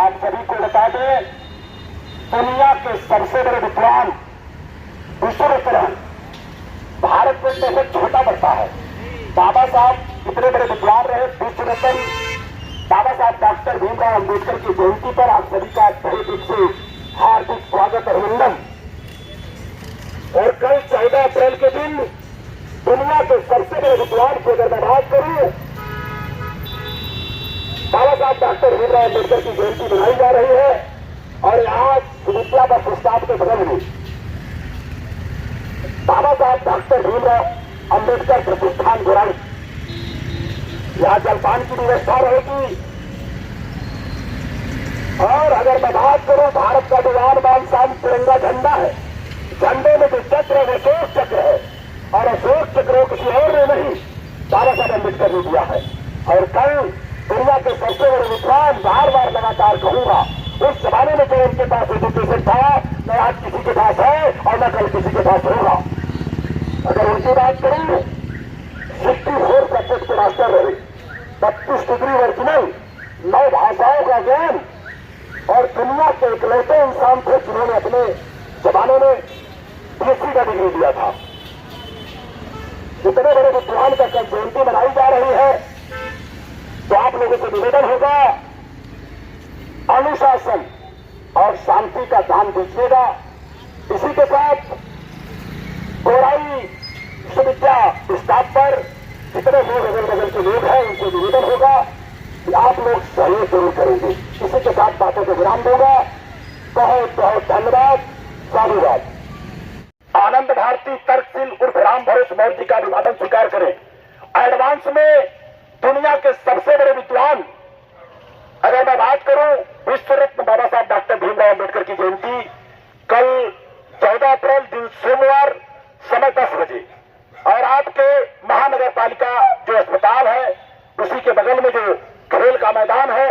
आप सभी को बता दें, दुनिया के सबसे बड़े विद्वान विश्वरत्न, भारत में तो बहुत छोटा पड़ता है। बाबा साहब इतने बड़े विद्वान रहे। विश्वरत्न बाबा साहब डॉक्टर भीमराव अम्बेडकर की जयंती पर आप सभी का तहे दिल से हार्दिक स्वागत अभिनंदन। और कल 14 अप्रैल के दिन दुनिया के सबसे बड़े विद्वान की अगर मैं बात करूं, बाबा साहब डॉक्टर भीमराव अम्बेडकर की जयंती मनाई जा रही है। और आज विद्या बस स्टॉप के बगल में बाबा साहब डॉक्टर भीमराव अम्बेडकर प्रतिष्ठान गुराई, यहां जलपान की व्यवस्था रहेगी। और अगर मैं बात करूं, भारत का जो आन बान शान तिरंगा झंडा है, झंडे में जो चक्र है वो अशोक चक्र है। और अशोक चक्र किसी और ने नहीं, बाबा साहब अम्बेडकर ने दिया है। और कल दुनिया के सबसे बड़े विद्वान, बार बार लगातार कहूंगा, उस जमाने में जो उनके पास एजुकेशन था, न आज किसी के पास है और न कल किसी के पास होगा। अगर उनकी बात करूं, 64 सब्जेक्ट के मास्टर रहे, 32 डिग्री ओरिजिनल, 9 भाषाओं का ज्ञान, और दुनिया के इकलौते इंसान थे जिन्होंने अपने जमाने में बीएससी का डिग्री दिया था। इतने बड़े विद्वान का कल जयंती मनाई जा रही है, तो आप लोगों से निवेदन होगा, अनुशासन और शांति का दान दीजिएगा। इसी के साथ गोराई विश्वविद्या स्टाफ पर जितने लोग अगल बगल के लोग हैं, उनसे निवेदन होगा कि आप लोग सहयोग जरूर करेंगे। इसी के साथ बातों को विराम दूंगा। बहुत बहुत धन्यवाद, साधुवाद। आनंद भारती तर्कशील उर्फ राम भरोस मौर्य जी का अभिवादन स्वीकार करें। एडवांस में दुनिया के सबसे बड़े विद्वान, अगर मैं बात करूं, विश्व रत्न बाबा साहब डॉक्टर भीमराव अम्बेडकर की जयंती कल 14 अप्रैल दिन सोमवार समय 10 बजे, और आपके महानगर पालिका जो अस्पताल है उसी के बगल में जो खेल का मैदान है,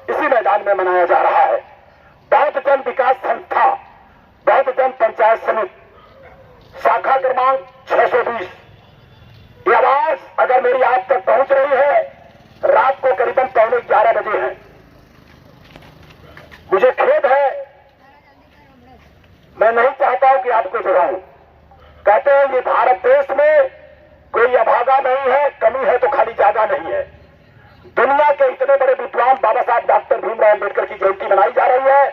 इसी मैदान में मनाया जा रहा है। बौद्ध जन विकास संस्था, बौद्ध जन पंचायत समिति, शाखा क्रमांक 620। ये आवाज अगर मेरी आप तक पहुंच रही है, रात को करीबन 11:15 बजे है। मुझे खेद है, मैं नहीं चाहता हूं कि आपको जगाऊं। कहते हैं ये भारत देश में कोई अभागा नहीं है, कमी है तो खाली जागा नहीं है। दुनिया के इतने बड़े विद्वान बाबा साहब डॉक्टर भीमराव अम्बेडकर की जयंती मनाई जा रही है।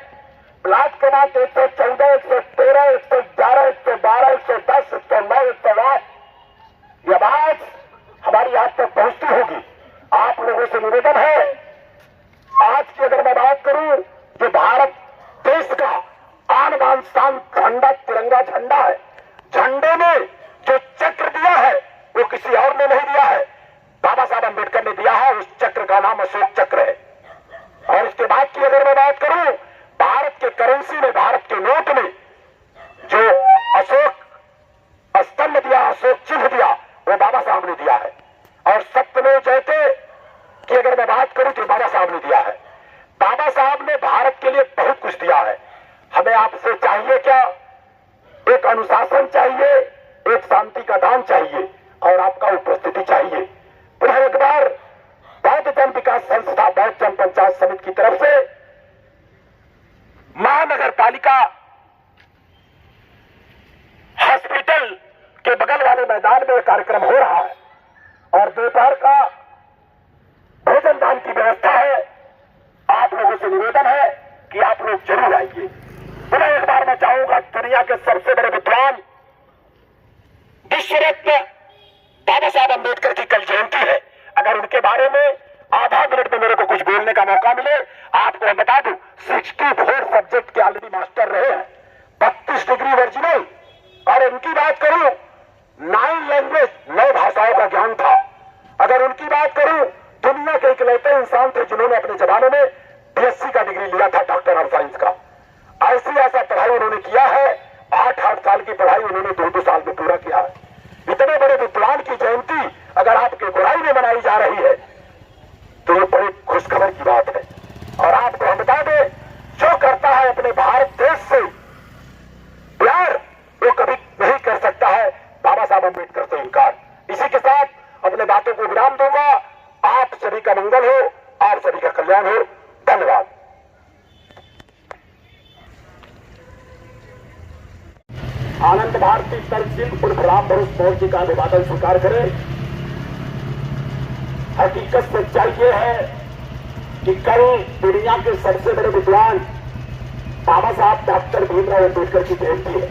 प्लाट क्रमांक 114, 113, 111, 112, 110, 109, 108 ये आवाज हमारी आप तक पहुंचती होगी। आप लोगों से निवेदन है, आज की अगर मैं बात करूं, जो भारत देश का आन बान शान झंडा तिरंगा झंडा है, झंडे में जो चक्र दिया है वो किसी और ने नहीं दिया है, बाबा साहब अम्बेडकर ने दिया है। उस चक्र का नाम अशोक चक्र है। और इसके बाद की अगर मैं बात करूं, भारत के करेंसी में, भारत के नोट में जो अशोक स्तंभ दिया, अशोक चिन्ह दिया, वो बाबा साहब ने दिया है। और सत्यमेव जयते की अगर मैं बात करूं तो बाबा साहब ने दिया है। बाबा साहब ने भारत के लिए बहुत कुछ दिया है। हमें आपसे चाहिए क्या? एक अनुशासन चाहिए, एक शांति का दान चाहिए, और आपका उपस्थिति चाहिए। पुनः एक बार बौद्ध जन विकास संस्था, बौद्ध जन पंचायत समिति की तरफ से महानगर पालिका हॉस्पिटल के बगल वाले मैदान में कार्यक्रम हो रहा है, और दोपहर का भोजन दान की व्यवस्था है। आप लोगों से निवेदन है कि आप लोग जरूर आइए। पुनः एक बार मैं चाहूंगा, दुनिया के सबसे बड़े विद्वान विश्व रत्न बाबा साहब अम्बेडकर की कल जयंती है। अगर उनके बारे में आधा मिनट में मेरे को कुछ बोलने का मौका मिले, आपको मैं बता दूं, 64 सब्जेक्ट के ऑलरेडी मास्टर रहे हैं, 32 डिग्री ओरिजिनल। और उनकी बात करूं, 9 लैंग्वेज, 9 भाषाओं का ज्ञान था। अगर उनकी बात करूं, दुनिया के इकलौते इंसान थे जिन्होंने अपने जमाने में बीएससी का डिग्री लिया था, डॉक्टर ऑफ साइंस का। ऐसा पढ़ाई उन्होंने किया है। 8 साल की पढ़ाई उन्होंने 2 साल में पूरा किया है। इतने बड़े विद्वान की जयंती अगर आपके गोराई में मनाई जा रही है, तो ये बड़ी खुशखबर की बात है। और आपको हम बता दें, जो करता है अपने भारत देश से प्यार, वो कभी नहीं कर सकता है बाबा साहब अम्बेडकर से इनकार। इसी के साथ अपने बातों को विराम दूंगा। आप सभी का मंगल हो, आप सभी का कल्याण हो। धन्यवाद। सिंह उर्फ राम भरोस मौर्य जी का अभिवादन स्वीकार करें। हकीकत सच्चाई ये है कि कल दुनिया के सबसे बड़े विद्वान बाबा साहब डॉक्टर भीमराव अम्बेडकर की जयंती है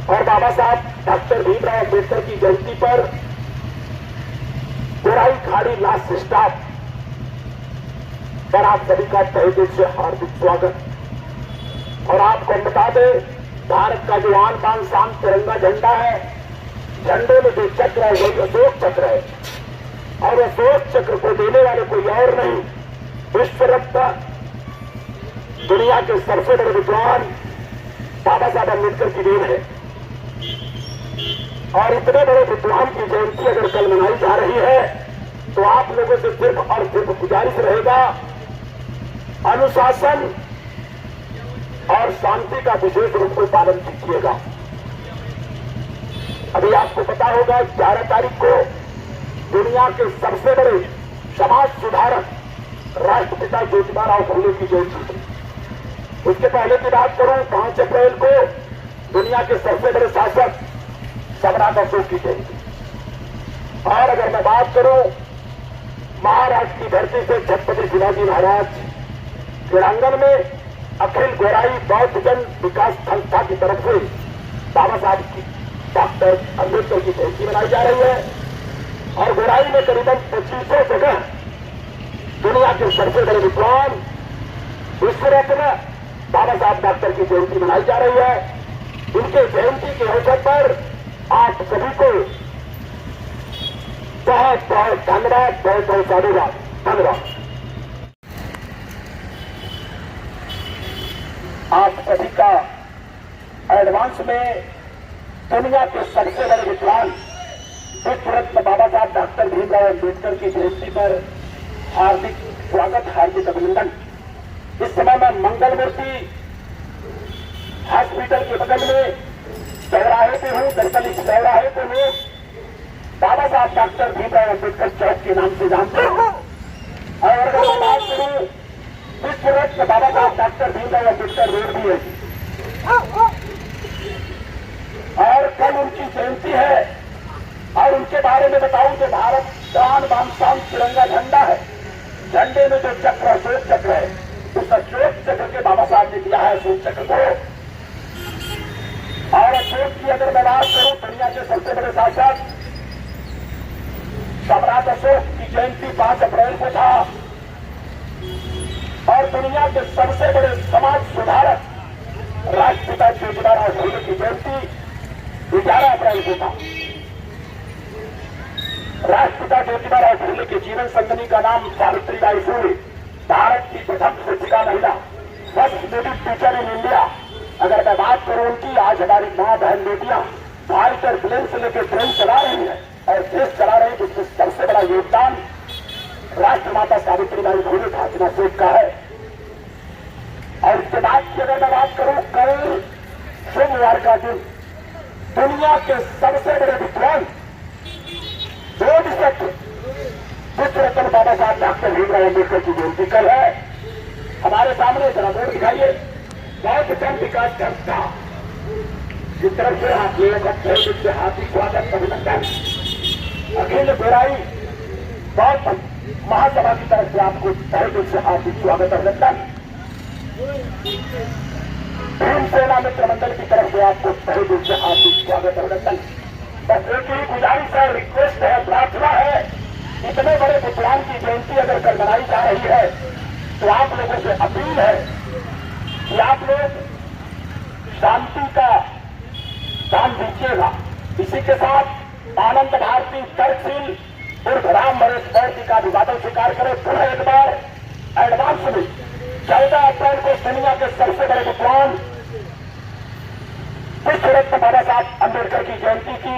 और बाबा साहब डॉक्टर भीमराव अम्बेडकर की जयंती पर गोराई खाड़ी लास्ट स्टॉप पर आप सभी का तहे दिल से हार्दिक स्वागत। और आपको हम बता दें, भारत का जो आन बान शान तिरंगा झंडा है, झंडे में जो चक्र है वही अशोक चक्र है और अशोक चक्र को देने वाले कोई और नहीं, विश्व रत्न दुनिया के सबसे बड़े विद्वान बाबा साहब अम्बेडकर की देन है। और इतने बड़े विद्वान की जयंती अगर कल मनाई जा रही है तो आप लोगों से सिर्फ और सिर्फ गुजारिश रहेगा, अनुशासन और शांति का विशेष रूप से पालन कीजिएगा। अभी आपको पता होगा 11 तारीख को दुनिया के सबसे बड़े समाज सुधारक राष्ट्रपिता ज्योतिबा राव फुले की जयंती थी। उसके पहले की बात करूं, 5 अप्रैल को दुनिया के सबसे बड़े शासक सम्राट अशोक की जयंती। और अगर मैं बात करूं महाराष्ट्र की धरती से छत्रपति शिवाजी महाराज क्रीड़ांगन में अखिल गोराई बौद्ध जन विकास संस्था की तरफ से बाबा साहब की डॉक्टर अम्बेडकर की जयंती मनाई जा रही है और गोराई में करीबन 2500 जगह दुनिया के सबसे बड़े विद्वान विश्व रत्न बाबा साहब डॉक्टर की जयंती मनाई जा रही है। उनके जयंती के अवसर पर आप सभी को बहुत बहुत धन्यवाद, बहुत बहुत साधुवाद, धन्यवाद। आप सभी का एडवांस में दुनिया के सबसे बड़े विद्वान विश्व रत्न बाबा साहब डॉक्टर भीमराव अम्बेडकर की जयंती पर हार्दिक स्वागत, हार्दिक अभिनंदन। इस समय मैं मंगल मूर्ति हॉस्पिटल के बगल में चौराहे पे हूं। दरअसल इस चौराहे पे मैं बाबा साहब डॉक्टर भीमराव अम्बेडकर चौक के नाम से जानते हैं। और अगर मैं बात करूं, विश्व रत्न बाबा साहब डॉक्टर भीमराव अम्बेडकर रोड भी है और कल उनकी जयंती है। और उनके बारे में बताऊं तो भारत का आन बान शान तिरंगा झंडा है, झंडे में जो चक्र अशोक चक्र है, उस अशोक चक्र के बाबा साहब ने दिया है अशोक चक्र को। और अशोक की अगर मैं बात करूं, दुनिया के सबसे बड़े शासक सम्राट अशोक की जयंती 5 अप्रैल को था और दुनिया के सबसे बड़े समाज सुधारक राष्ट्रपिता ज्योतिबा राव फुले की जयंती 11 अप्रैल को था। राष्ट्रपिता ज्योतिबा राव फुले के जीवन संगिनी का नाम सावित्रीबाई फुले, भारत की प्रथम शिक्षिका महिला, first lady teacher in India. अगर मैं बात करूं उनकी, आज हमारी मां बहन बेटियां फाइटर प्लेन से लेकर ट्रेन चला रही है और देश चला रही है, जिसमें सबसे बड़ा योगदान राष्ट्रमाता सावित्रीबाई फुले फातिमा शेख का है। और इसके बाद की अगर मैं बात करूं, कल सोमवार का दिन दुनिया के सबसे बड़े विद्वान विश्व रत्न बाबा साहब डॉक्टर भीमराव अम्बेडकर की जयंती कल है। हमारे सामने जरा बोर्ड दिखाइए, बौद्ध जन विकास संस्था जिस तरफ से आप लोगों का तहे दिल से हार्दिक स्वागत, अभिनंदन। अखिल गोराई बौद्ध महासभा की तरफ से आपको तहे दिल से हार्दिक स्वागत, अभिनंदन। भीमसेना मित्र मंडल की तरफ से आपको तहे दिल से हार्दिक स्वागत, अभिनंदन। बस एक ही गुजारिश है, रिक्वेस्ट है, प्रार्थना है, इतने बड़े विद्वान की जयंती अगर कल मनाई जा रही है तो आप लोगों से अपील है कि आप लोग शांति का दान दीजिएगा। इसी के साथ आनंद भारती तर्कशील उर्फ राम भरोस मौर्य जी का अभिवादन स्वीकार करें। पुनः एक बार एडवांस में 14 अप्रैल को दुनिया के सबसे बड़े विद्वान विश्व रत्न बाबा साहब अम्बेडकर की जयंती की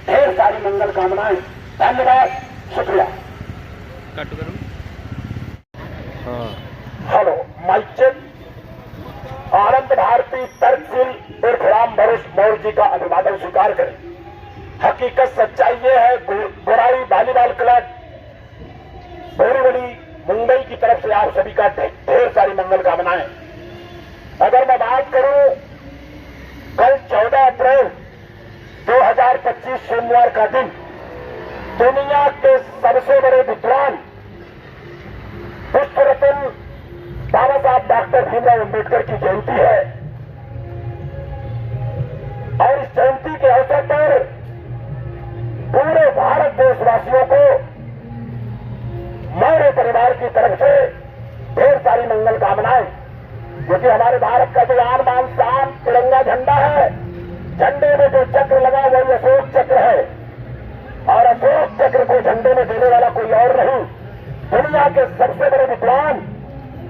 ढेर सारी मंगल कामनाएं। धन्यवाद, शुक्रिया। Hello, mike check. Anand Bharti Tarksheel उर्फ राम भरोस मौर्य जी का अभिवादन स्वीकार करें। हकीकत सच्चाई ये है, गोराई वॉलीबॉल क्लब बोरीवली मुंबई की तरफ से आप सभी का ढेर सारी मंगल कामनाएं। अगर मैं बात करूं कल 14 अप्रैल 2025 सोमवार का दिन दुनिया के सबसे बड़े विद्वान विश्व रत्न बाबा साहब डॉक्टर भीमराव अम्बेडकर की जयंती है और इस जयंती के अवसर पर पूरे भारत देशवासियों को मेरे परिवार की तरफ से ढेर सारी मंगल कामनाएं, क्योंकि हमारे भारत का जो आन बान शान तिरंगा झंडा है, झंडे में जो चक्र लगा वही अशोक चक्र है और अशोक चक्र को झंडे में देने वाला कोई और नहीं, दुनिया के सबसे बड़े विद्वान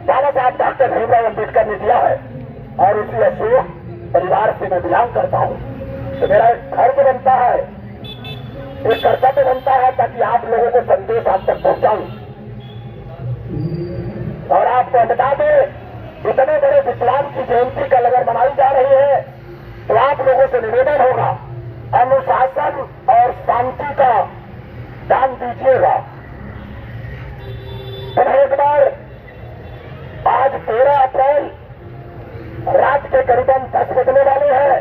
बाबा साहब डॉक्टर भीमराव अम्बेडकर ने दिया है। और उसी अशोक परिवार से मैं बिलोंग करता हूं, तो मेरा एक फर्ज बनता है, एक कर्तव्य बनता है ताकि आप लोगों को संदेश आप तक पहुंचाऊं। और आपको बता दें, इतने बड़े विद्वान की जयंती कल अगर मनाई जा रही है तो आप लोगों से निवेदन होगा, अनुशासन और शांति का दान दीजिएगा। फिर एक बार आज 13 अप्रैल रात के करीबन 10 बजने वाले हैं।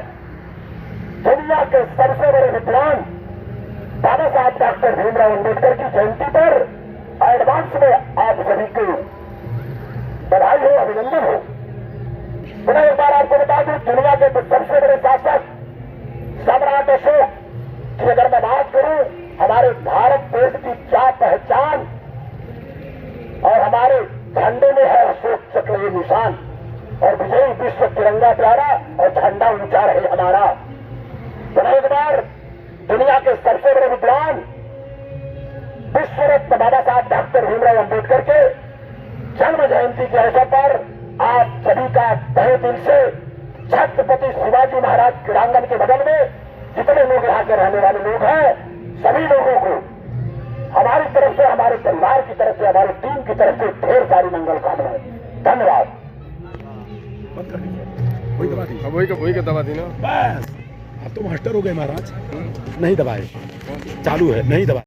दुनिया के सबसे बड़े विद्वान बाबा साहब डॉक्टर भीमराव अम्बेडकर की जयंती पर एडवांस में आप सभी को बधाई हो, अभिनंदन हो। पुनः एक बार आपको बता दूं, दुनिया के सबसे बड़े शासक सम्राट अशोक की अगर मैं बात करूं, हमारे भारत देश की क्या पहचान और हमारे झंडे में है अशोक चक्र ये निशान, और विजयी विश्व तिरंगा प्यारा और झंडा ऊंचा रहे हमारा। पुनः एक बार दुनिया के सबसे बड़े विद्वान विश्व रत्न बाबा साहब डॉक्टर भीमराव अम्बेडकर के जन्म जयंती के अवसर पर आप सभी का तहे दिल से छत्रपति शिवाजी महाराज क्रीड़ांगन के बगल में जितने लोग यहाँ के रहने वाले लोग हैं, सभी लोगों को हमारी तरफ से, हमारे परिवार की तरफ से, हमारी टीम की तरफ से ढेर सारी मंगल कामनाएं। धन्यवाद। वही का दबा दी ना, बस अब तो मास्टर हो गए महाराज। नहीं दबाए, चालू है, नहीं दबाए।